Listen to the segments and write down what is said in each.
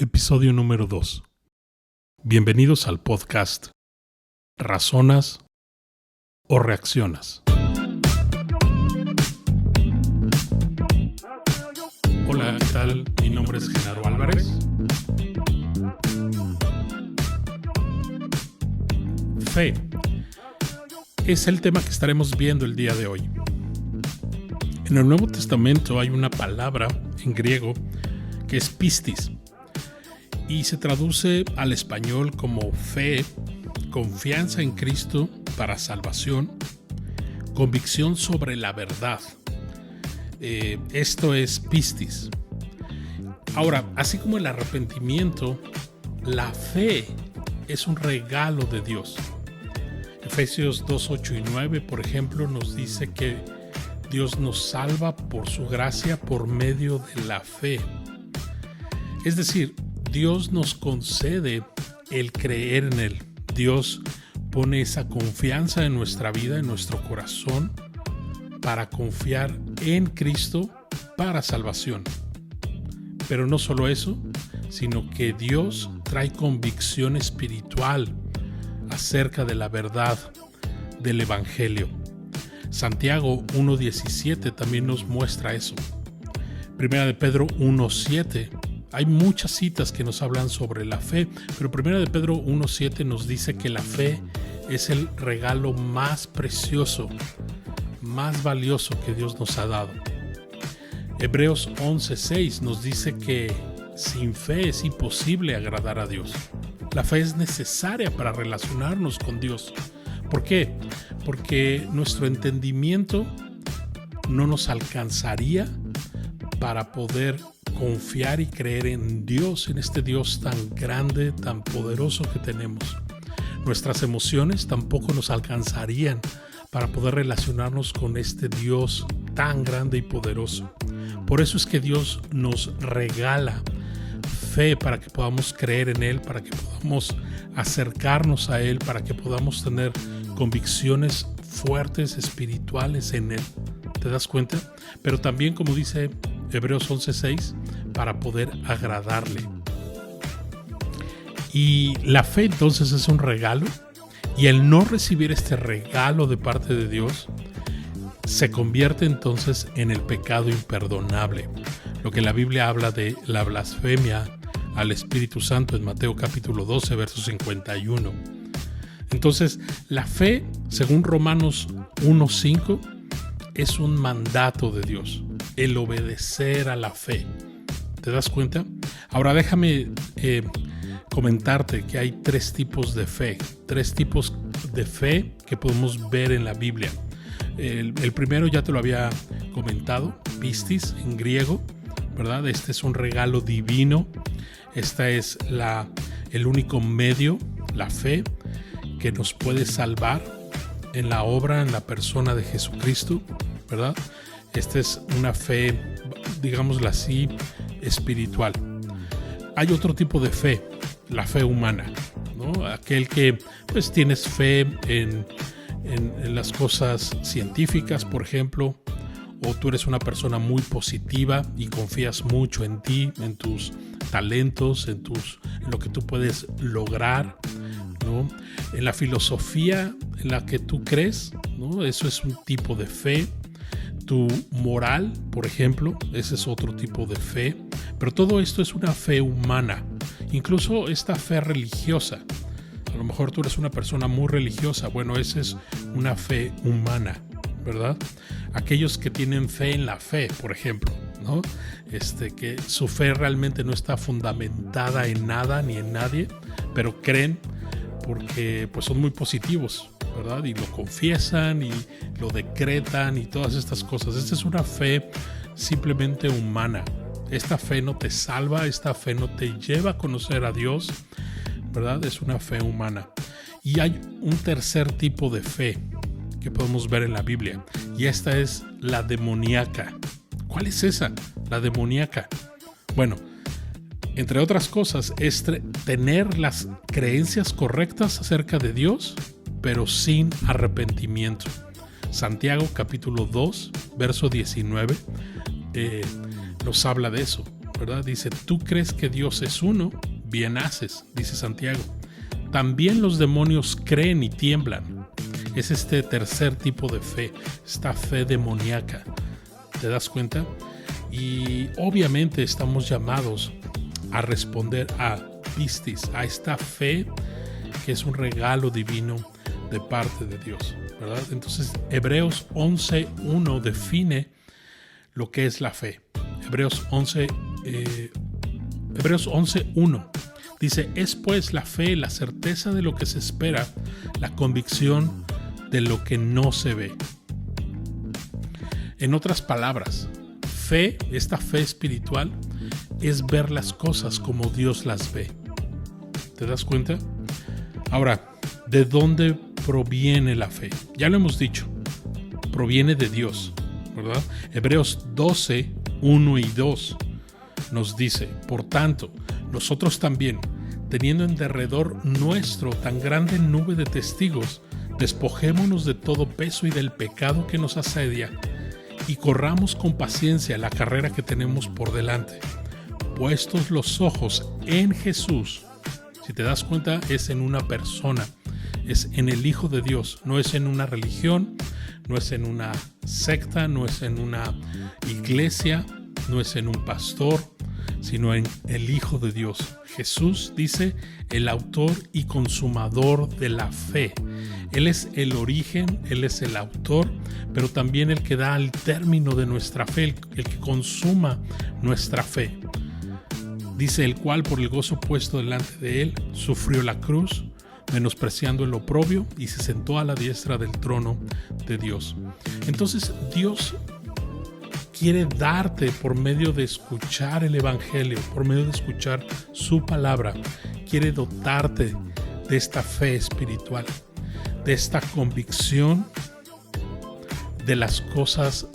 Episodio número 2. Bienvenidos al podcast ¿Razonas o reaccionas? Hola, ¿qué tal? Mi nombre es Genaro Álvarez. Fe es el tema que estaremos viendo el día de hoy. En el Nuevo Testamento hay una palabra en griego que es pistis y se traduce al español como fe, confianza en Cristo para salvación, convicción sobre la verdad. Esto es pistis. Ahora, así como el arrepentimiento, la fe es un regalo de Dios. Efesios 2, 8 y 9, por ejemplo, nos dice que Dios nos salva por su gracia por medio de la fe. Es decir, Dios nos concede el creer en Él. Dios pone esa confianza en nuestra vida, en nuestro corazón, para confiar en Cristo para salvación. Pero no solo eso, sino que Dios trae convicción espiritual acerca de la verdad del Evangelio. Santiago 1.17 también nos muestra eso. Primera de Pedro 1.7. Hay muchas citas que nos hablan sobre la fe, pero Primera de Pedro 1.7 nos dice que la fe es el regalo más precioso, más valioso que Dios nos ha dado. Hebreos 11.6 nos dice que sin fe es imposible agradar a Dios. La fe es necesaria para relacionarnos con Dios. ¿Por qué? Porque nuestro entendimiento no nos alcanzaría para poder confiar y creer en Dios, en este Dios tan grande, tan poderoso que tenemos. Nuestras emociones tampoco nos alcanzarían para poder relacionarnos con este Dios tan grande y poderoso. Por eso es que Dios nos regala fe para que podamos creer en Él, para que podamos acercarnos a Él, para que podamos tener convicciones fuertes, espirituales en Él. ¿Te das cuenta? Pero también, como dice Hebreos 11.6, para poder agradarle. Y la fe entonces es un regalo, y el no recibir este regalo de parte de Dios se convierte entonces en el pecado imperdonable, lo que la Biblia habla de la blasfemia al Espíritu Santo en Mateo capítulo 12, verso 51. Entonces, la fe, según Romanos 1.5, es un mandato de Dios, el obedecer a la fe. ¿Te das cuenta? Ahora déjame comentarte que hay tres tipos de fe que podemos ver en la Biblia. El primero ya te lo había comentado, pistis en griego, ¿verdad? Este es un regalo divino. Esta es el único medio, la fe, que nos puede salvar en la obra, en la persona de Jesucristo, ¿verdad? Esta es una fe, digámosla así, espiritual. Hay otro tipo de fe, la fe humana, ¿no? Aquel que pues tienes fe en las cosas científicas, por ejemplo, o tú eres una persona muy positiva y confías mucho en ti, en tus talentos, en lo que tú puedes lograr, ¿no? En la filosofía en la que tú crees, ¿no? Eso es un tipo de fe. Tu moral, por ejemplo, ese es otro tipo de fe. Pero todo esto es una fe humana, incluso esta fe religiosa. A lo mejor tú eres una persona muy religiosa. Bueno, esa es una fe humana, ¿verdad? Aquellos que tienen fe en la fe, por ejemplo, ¿no? Que su fe realmente no está fundamentada en nada ni en nadie, pero creen porque pues son muy positivos, ¿verdad? Y lo confiesan y lo decretan y todas estas cosas. Esta es una fe simplemente humana. Esta fe no te salva, esta fe no te lleva a conocer a Dios, ¿verdad? Es una fe humana. Y hay un tercer tipo de fe que podemos ver en la Biblia, y esta es la demoníaca. ¿Cuál es esa? La demoníaca. Bueno, entre otras cosas, es tener las creencias correctas acerca de Dios, pero sin arrepentimiento. Santiago capítulo 2, verso 19, nos habla de eso. ¿verdad? Dice, tú crees que Dios es uno, bien haces, dice Santiago. También los demonios creen y tiemblan. Es este tercer tipo de fe, esta fe demoníaca. ¿Te das cuenta? Y obviamente estamos llamados a responder a pistis, a esta fe que es un regalo divino de parte de Dios, ¿verdad? Entonces, Hebreos 11:1 define lo que es la fe. Hebreos 11:1 dice, es pues la fe, la certeza de lo que se espera, la convicción de lo que no se ve. En otras palabras, fe, esta fe espiritual, es ver las cosas como Dios las ve. ¿Te das cuenta? Ahora, ¿de dónde proviene la fe? Ya lo hemos dicho, proviene de Dios, ¿verdad? Hebreos 12:1 y 2 nos dice, por tanto, nosotros también, teniendo en derredor nuestro tan grande nube de testigos, despojémonos de todo peso y del pecado que nos asedia, y corramos con paciencia la carrera que tenemos por delante, puestos los ojos en Jesús. Si te das cuenta, es en una persona, es en el Hijo de Dios, no es en una religión, no es en una secta, no es en una iglesia, no es en un pastor, sino en el Hijo de Dios. Jesús, dice, el autor y consumador de la fe. Él es el origen, Él es el autor, pero también el que da el término de nuestra fe, el que consuma nuestra fe. Dice, el cual por el gozo puesto delante de Él, sufrió la cruz, menospreciando el oprobio, y se sentó a la diestra del trono de Dios. Entonces, Dios quiere darte, por medio de escuchar el Evangelio, por medio de escuchar su palabra, quiere dotarte de esta fe espiritual, de esta convicción de las cosas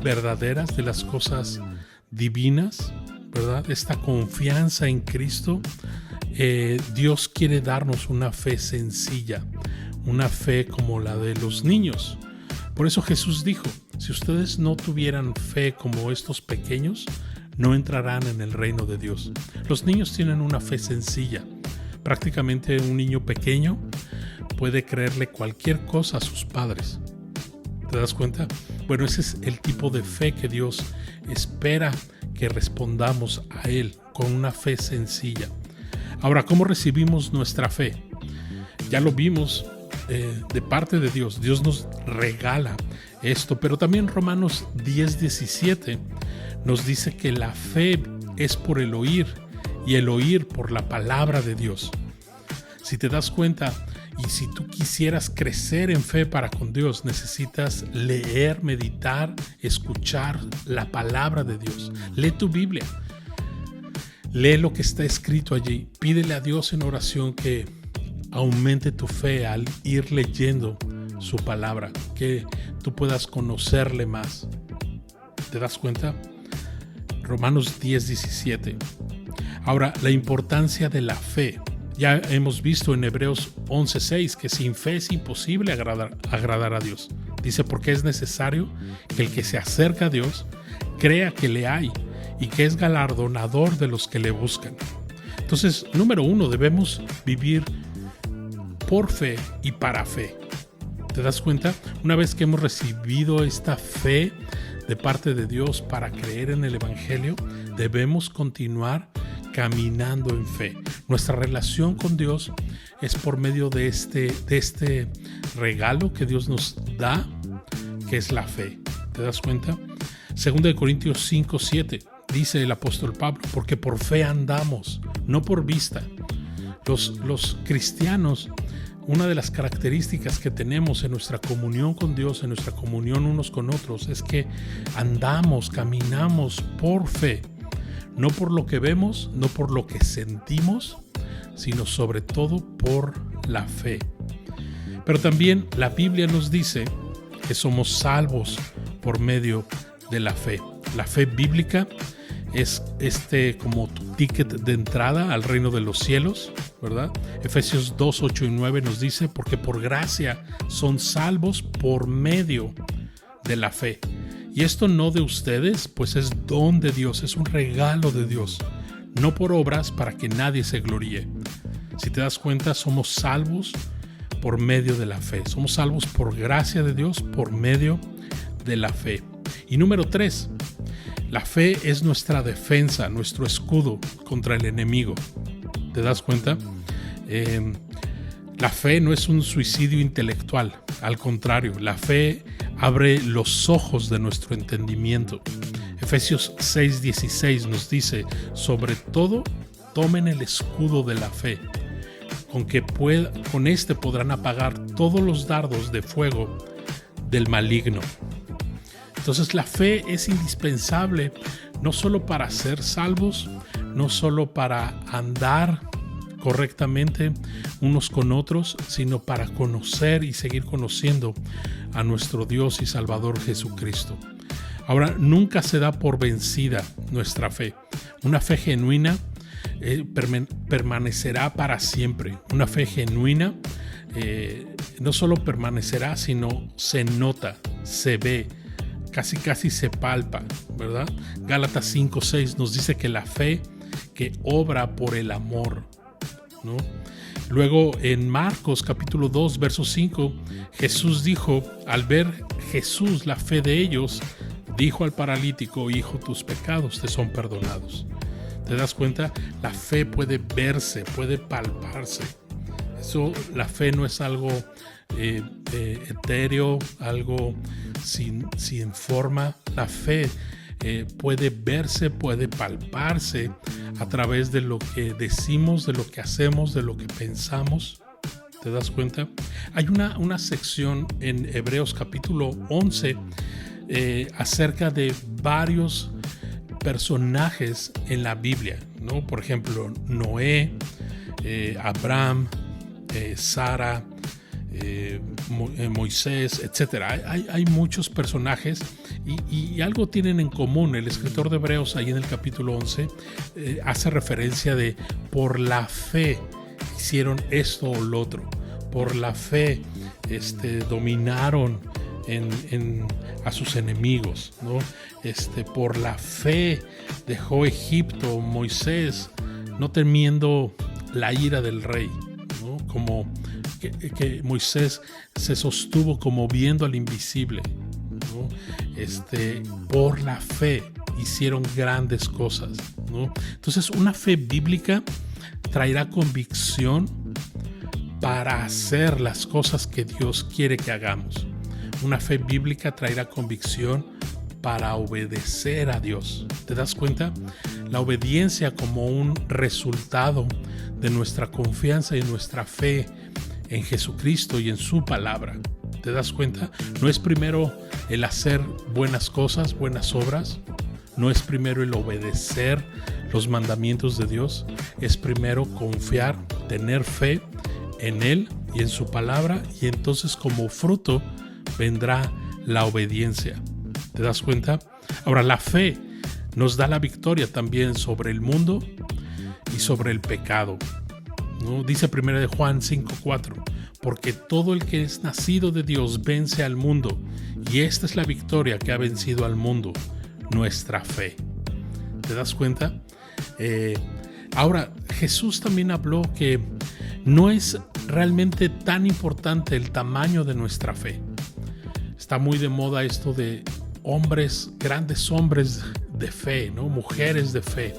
verdaderas, de las cosas divinas, ¿verdad? Esta confianza en Cristo. Dios quiere darnos una fe sencilla, una fe como la de los niños. Por eso Jesús dijo, si ustedes no tuvieran fe como estos pequeños, no entrarán en el reino de Dios. Los niños tienen una fe sencilla. Prácticamente un niño pequeño puede creerle cualquier cosa a sus padres. ¿Te das cuenta? Bueno, ese es el tipo de fe que Dios espera que respondamos a Él, con una fe sencilla. Ahora, ¿cómo recibimos nuestra fe? Ya lo vimos de parte de Dios. Dios nos regala esto, pero también Romanos 10:17 nos dice que la fe es por el oír y el oír por la palabra de Dios. Si te das cuenta, y si tú quisieras crecer en fe para con Dios, necesitas leer, meditar, escuchar la palabra de Dios. Lee tu Biblia. Lee lo que está escrito allí. Pídele a Dios en oración que aumente tu fe al ir leyendo su palabra, que tú puedas conocerle más. ¿Te das cuenta? Romanos 10:17. Ahora, la importancia de la fe. Ya hemos visto en Hebreos 11:6 que sin fe es imposible agradar a Dios. Dice, porque es necesario que el que se acerca a Dios crea que le hay y que es galardonador de los que le buscan. Entonces, número 1, debemos vivir por fe y para fe. ¿Te das cuenta? Una vez que hemos recibido esta fe de parte de Dios para creer en el Evangelio, debemos continuar caminando en fe. Nuestra relación con Dios es por medio de este regalo que Dios nos da, que es la fe. ¿Te das cuenta? 2 Corintios 5:7 dice el apóstol Pablo, porque por fe andamos, no por vista. Los cristianos, una de las características que tenemos en nuestra comunión con Dios, en nuestra comunión unos con otros, es que andamos, caminamos por fe. No por lo que vemos, no por lo que sentimos, sino sobre todo por la fe. Pero también la Biblia nos dice que somos salvos por medio de la fe. La fe bíblica es como tu ticket de entrada al reino de los cielos, ¿verdad? Efesios 2:8 y 9 nos dice, porque por gracia son salvos por medio de la fe. Y esto no de ustedes, pues es don de Dios, es un regalo de Dios, no por obras para que nadie se gloríe. Si te das cuenta, somos salvos por medio de la fe. Somos salvos por gracia de Dios, por medio de la fe. Y número 3, la fe es nuestra defensa, nuestro escudo contra el enemigo. ¿Te das cuenta? La fe no es un suicidio intelectual, al contrario, la fe abre los ojos de nuestro entendimiento. Efesios 6:16 nos dice: sobre todo, tomen el escudo de la fe, con este podrán apagar todos los dardos de fuego del maligno. Entonces la fe es indispensable, no solo para ser salvos, no solo para andar correctamente unos con otros, sino para conocer y seguir conociendo a nuestro Dios y Salvador Jesucristo. Ahora, nunca se da por vencida nuestra fe. Una fe genuina permanecerá para siempre. Una fe genuina no solo permanecerá, sino se nota, se ve, casi se palpa, ¿verdad? Gálatas 5:6 nos dice que la fe que obra por el amor, ¿no? Luego en Marcos capítulo 2 verso 5, Jesús dijo, al ver Jesús la fe de ellos, dijo al paralítico: hijo, tus pecados te son perdonados. ¿Te das cuenta? La fe puede verse, puede palparse. La fe no es algo etéreo, algo sin forma. La fe puede verse, puede palparse a través de lo que decimos, de lo que hacemos, de lo que pensamos. ¿Te das cuenta? Hay una sección en Hebreos capítulo 11 acerca de varios personajes en la Biblia, ¿no? Por ejemplo, Noé, Abraham, Sara, Moisés, etcétera. Hay muchos personajes y algo tienen en común. El escritor de Hebreos, ahí en el capítulo 11, hace referencia de por la fe hicieron esto o lo otro. Por la fe dominaron a sus enemigos, ¿no? Por la fe dejó Egipto Moisés, no temiendo la ira del rey, ¿no? Como que Moisés se sostuvo como viendo al invisible, ¿no? Por la fe hicieron grandes cosas, ¿no? Entonces, una fe bíblica traerá convicción para hacer las cosas que Dios quiere que hagamos. Una fe bíblica traerá convicción para obedecer a Dios. ¿Te das cuenta? La obediencia como un resultado de nuestra confianza y nuestra fe en Jesucristo y en su palabra. ¿Te das cuenta? No es primero el hacer buenas cosas, buenas obras. No es primero el obedecer los mandamientos de Dios. Es primero confiar, tener fe en Él y en su palabra, y entonces como fruto vendrá la obediencia. ¿Te das cuenta? Ahora, la fe nos da la victoria también sobre el mundo y sobre el pecado, ¿no? Dice 1 Juan 5:4, porque todo el que es nacido de Dios vence al mundo, y esta es la victoria que ha vencido al mundo, nuestra fe. ¿Te das cuenta? Ahora, Jesús también habló que no es realmente tan importante el tamaño de nuestra fe. Está muy de moda esto de hombres, grandes hombres de fe, ¿no? Mujeres de fe.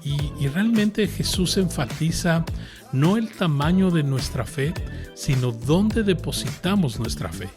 Y realmente Jesús enfatiza no el tamaño de nuestra fe, sino dónde depositamos nuestra fe.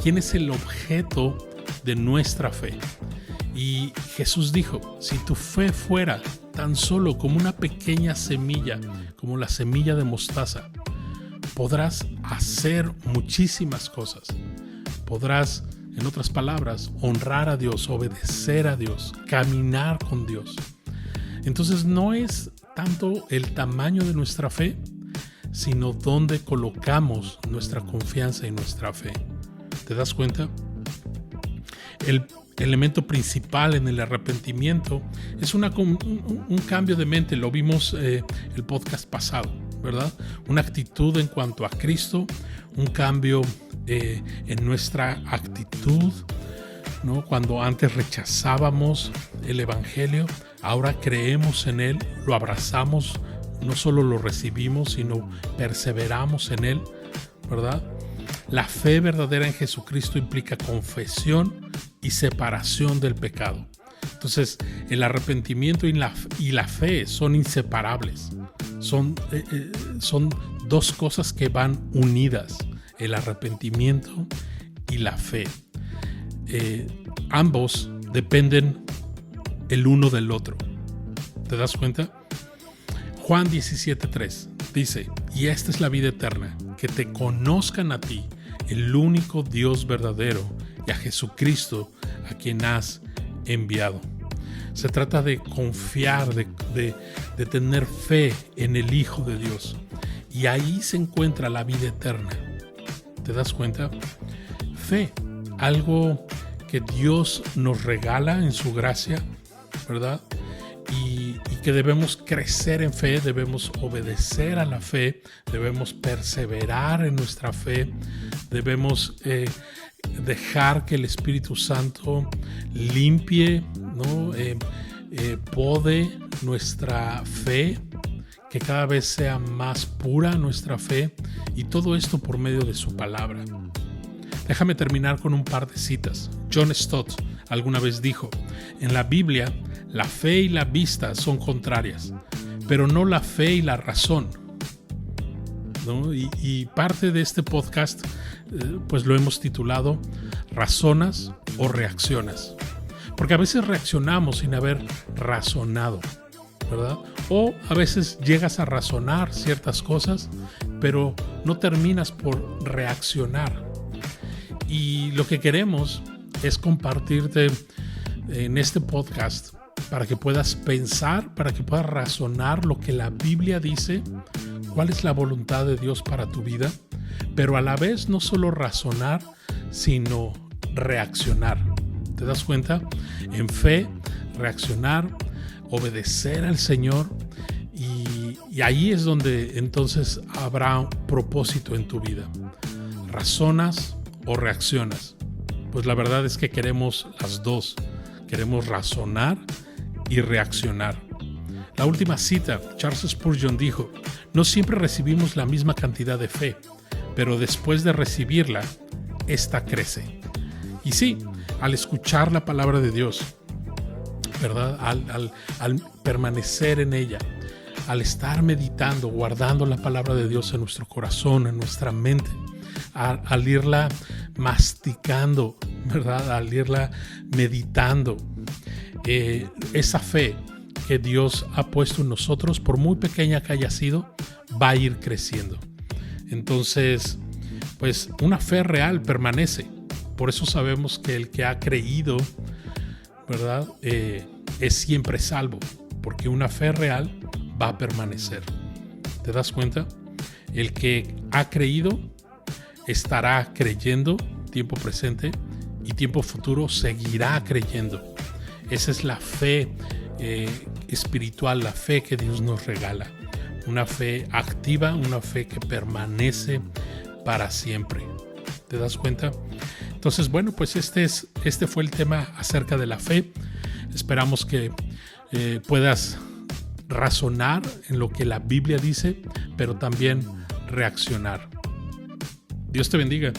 ¿Quién es el objeto de nuestra fe? Y Jesús dijo, si tu fe fuera tan solo como una pequeña semilla, como la semilla de mostaza, podrás hacer muchísimas cosas. Podrás, en otras palabras, honrar a Dios, obedecer a Dios, caminar con Dios. Entonces no es tanto el tamaño de nuestra fe, sino dónde colocamos nuestra confianza y nuestra fe. ¿Te das cuenta? El elemento principal en el arrepentimiento es un cambio de mente. Lo vimos el podcast pasado, ¿verdad? Una actitud en cuanto a Cristo, un cambio en nuestra actitud ¿no? Cuando antes rechazábamos el Evangelio, ahora creemos en Él, lo abrazamos, no solo lo recibimos, sino perseveramos en Él, ¿verdad? La fe verdadera en Jesucristo implica confesión y separación del pecado. Entonces, el arrepentimiento y la fe son inseparables. Son dos cosas que van unidas, el arrepentimiento y la fe. Ambos dependen el uno del otro. ¿Te das cuenta? Juan 17:3 dice: y esta es la vida eterna, que te conozcan a ti, el único Dios verdadero, y a Jesucristo, a quien has enviado. Se trata de confiar, de tener fe en el Hijo de Dios. Y ahí se encuentra la vida eterna. ¿Te das cuenta? Fe, algo que Dios nos regala en su gracia, ¿verdad? Y que debemos crecer en fe, debemos obedecer a la fe, debemos perseverar en nuestra fe, debemos dejar que el Espíritu Santo limpie, ¿no? Pode nuestra fe, que cada vez sea más pura nuestra fe, y todo esto por medio de su palabra. Déjame terminar con un par de citas. John Stott alguna vez dijo: en la Biblia, la fe y la vista son contrarias, pero no la fe y la razón, ¿no? Y parte de este podcast pues lo hemos titulado ¿razonas o reaccionas? Porque a veces reaccionamos sin haber razonado, ¿verdad? O a veces llegas a razonar ciertas cosas, pero no terminas por reaccionar. Y lo que queremos es compartirte en este podcast para que puedas pensar, para que puedas razonar lo que la Biblia dice, cuál es la voluntad de Dios para tu vida, pero a la vez no solo razonar, sino reaccionar. ¿Te das cuenta? En fe, reaccionar, obedecer al Señor, y ahí es donde entonces habrá un propósito en tu vida. ¿Razonas o reaccionas? Pues la verdad es que queremos las dos. Queremos razonar y reaccionar. La última cita, Charles Spurgeon dijo: no siempre recibimos la misma cantidad de fe, pero después de recibirla, esta crece. Y sí, al escuchar la palabra de Dios, ¿verdad? Al permanecer en ella, al estar meditando, guardando la palabra de Dios en nuestro corazón, en nuestra mente, al irla masticando, ¿verdad? Al irla meditando, esa fe que Dios ha puesto en nosotros, por muy pequeña que haya sido, va a ir creciendo. Entonces, pues una fe real permanece. Por eso sabemos que el que ha creído, ¿verdad? Es siempre salvo, porque una fe real va a permanecer. ¿Te das cuenta? El que ha creído estará creyendo, tiempo presente, y tiempo futuro seguirá creyendo. Esa es la fe espiritual, la fe que Dios nos regala. Una fe activa, una fe que permanece para siempre. ¿Te das cuenta? Entonces, bueno, pues este fue el tema acerca de la fe. Esperamos que puedas razonar en lo que la Biblia dice, pero también reaccionar. Dios te bendiga.